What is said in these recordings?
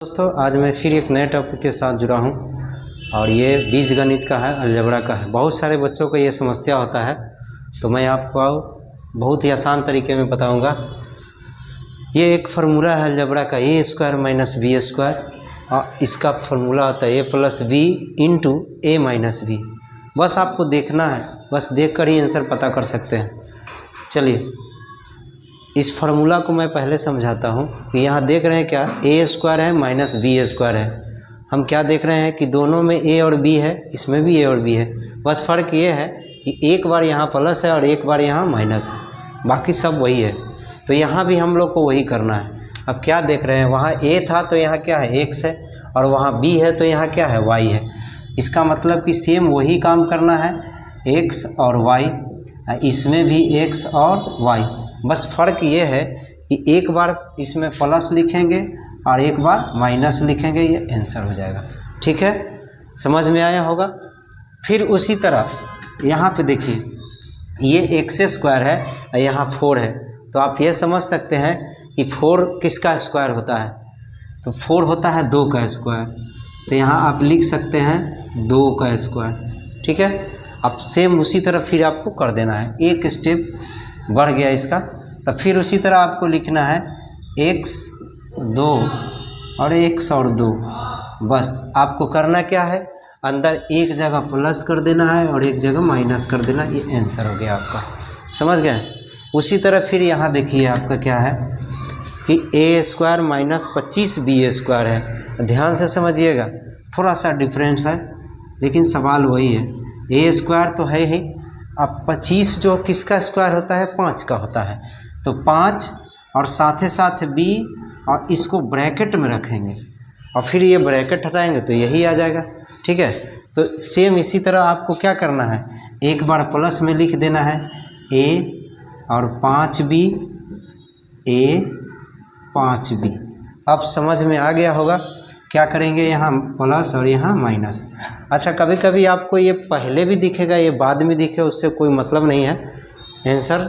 दोस्तों आज मैं फिर एक नए टॉपिक के साथ जुड़ा हूं और ये बीजगणित का है, अलजेब्रा का है। बहुत सारे बच्चों को ये समस्या होता है, तो मैं आपको बहुत ही आसान तरीके में बताऊंगा। ये एक फार्मूला है अलजेब्रा का, ए स्क्वायर माइनस बी स्क्वायर, और इसका फार्मूला होता है ए प्लस बी इंटू ए माइनस बी। बस आपको देखना है, बस देख कर ही आंसर पता कर सकते हैं। चलिए इस फार्मूला को मैं पहले समझाता हूँ कि यहाँ देख रहे हैं क्या, ए स्क्वायर है माइनस बी स्क्वायर है। हम क्या देख रहे हैं कि दोनों में ए और बी है, इसमें भी ए और बी है। बस फ़र्क ये है कि एक बार यहाँ प्लस है और एक बार यहाँ माइनस है, बाकी सब वही है। तो यहाँ भी हम लोग को वही करना है। अब क्या देख रहे हैं, वहाँ ए था तो यहाँ क्या है, एक्स है, और वहाँ बी है तो यहाँ क्या है, वाई है। इसका मतलब कि सेम वही काम करना है, एक्स और वाई, इसमें भी एक्स और वाई। बस फ़र्क ये है कि एक बार इसमें प्लस लिखेंगे और एक बार माइनस लिखेंगे, ये आंसर हो जाएगा। ठीक है, समझ में आया होगा। फिर उसी तरह यहाँ पे देखिए, ये एक्स स्क्वायर है और यहाँ 4 है, तो आप ये समझ सकते हैं कि 4 किसका स्क्वायर होता है, तो 4 होता है 2 का स्क्वायर। तो यहाँ आप लिख सकते हैं 2 का स्क्वायर। ठीक है, अब सेम उसी तरह फिर आपको कर देना है, एक स्टेप बढ़ गया इसका। तो फिर उसी तरह आपको लिखना है x 2 और x और 2। बस आपको करना क्या है, अंदर एक जगह प्लस कर देना है और एक जगह माइनस कर देना, ये आंसर हो गया आपका। समझ गए। उसी तरह फिर यहाँ देखिए आपका क्या है कि ए स्क्वायर माइनस 25 बी स्क्वायर है। ध्यान से समझिएगा, थोड़ा सा डिफरेंस है लेकिन सवाल वही है। ए स्क्वायर तो है ही, अब 25 जो किसका स्क्वायर होता है, 5 का होता है। तो 5 और साथ ही साथ b, और इसको ब्रैकेट में रखेंगे और फिर ये ब्रैकेट हटाएंगे तो यही आ जाएगा। ठीक है, तो सेम इसी तरह आपको क्या करना है, एक बार प्लस में लिख देना है a और 5b, a 5b। अब समझ में आ गया होगा। क्या करेंगे, यहाँ प्लस और यहाँ माइनस। अच्छा, कभी कभी आपको ये पहले भी दिखेगा, ये बाद में दिखे, उससे कोई मतलब नहीं है, आंसर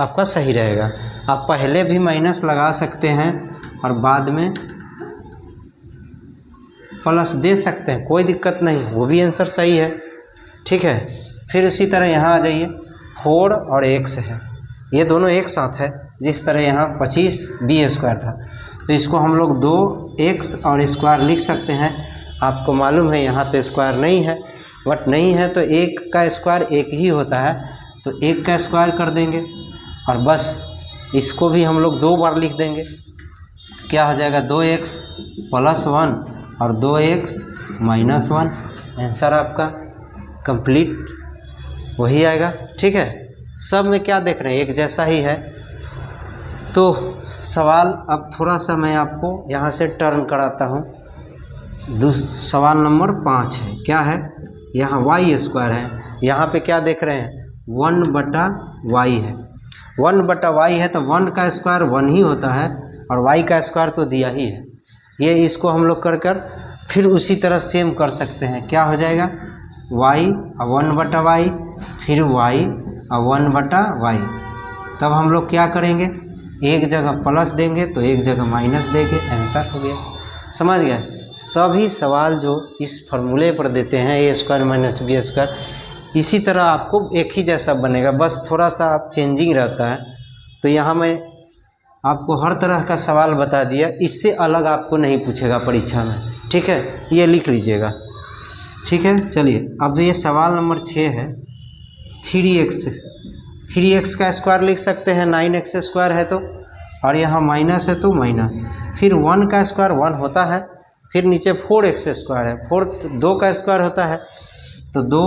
आपका सही रहेगा। आप पहले भी माइनस लगा सकते हैं और बाद में प्लस दे सकते हैं, कोई दिक्कत नहीं, वो भी आंसर सही है। ठीक है, फिर इसी तरह यहाँ आ जाइए, 4 और x है, ये दोनों एक साथ है। जिस तरह यहाँ 25 बी स्क्वायर था, तो इसको हम लोग 2x और स्क्वायर लिख सकते हैं। आपको मालूम है यहाँ तो स्क्वायर नहीं है, बट नहीं है तो एक का स्क्वायर एक ही होता है, तो एक का स्क्वायर कर देंगे और बस इसको भी हम लोग 2 बार लिख देंगे। क्या हो जाएगा, 2x प्लस 1 और 2x माइनस 1। आंसर आपका कंप्लीट वही आएगा। ठीक है, सब में क्या देख रहे हैं, एक जैसा ही है। तो सवाल अब थोड़ा सा मैं आपको यहाँ से टर्न कराता हूँ। सवाल नंबर 5 है, क्या है, यहाँ वाई स्क्वायर है। यहाँ पे क्या देख रहे हैं, 1/y है। 1/y है तो 1 का स्क्वायर 1 ही होता है और y का स्क्वायर तो दिया ही है। ये इसको हम लोग कर फिर उसी तरह सेम कर सकते हैं। क्या हो जाएगा, y और 1/y, फिर y और 1/y। तब हम लोग क्या करेंगे, एक जगह प्लस देंगे तो एक जगह माइनस देंगे, आंसर हो गया। समझ गए। सभी सवाल जो इस फार्मूले पर देते हैं, ए स्क्वायर माइनस बी स्क्वायर, इसी तरह आपको एक ही जैसा बनेगा, बस थोड़ा सा आप चेंजिंग रहता है। तो यहाँ मैं आपको हर तरह का सवाल बता दिया, इससे अलग आपको नहीं पूछेगा परीक्षा में। ठीक है, ये लिख लीजिएगा। ठीक है, चलिए अब ये सवाल नंबर 6 है, 3x का स्क्वायर लिख सकते हैं, 9x स्क्वायर है तो, और यहाँ माइनस है तो माइनस, फिर 1 का स्क्वायर 1 होता है, फिर नीचे 4x स्क्वायर है, 4 2 का स्क्वायर होता है, तो 2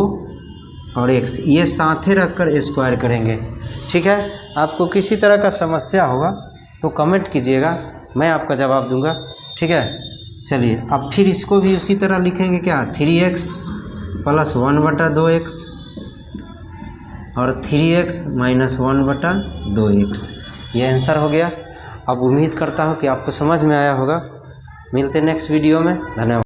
और x ये साथ ही रखकर स्क्वायर करेंगे। ठीक है, आपको किसी तरह का समस्या होगा तो कमेंट कीजिएगा, मैं आपका जवाब दूंगा। ठीक है, चलिए अब फिर इसको भी उसी तरह लिखेंगे, क्या, 3x प्लस 1/2x और 3x माइनस 1/2x, ये आंसर हो गया। अब उम्मीद करता हूँ कि आपको समझ में आया होगा। मिलते हैं नेक्स्ट वीडियो में, धन्यवाद।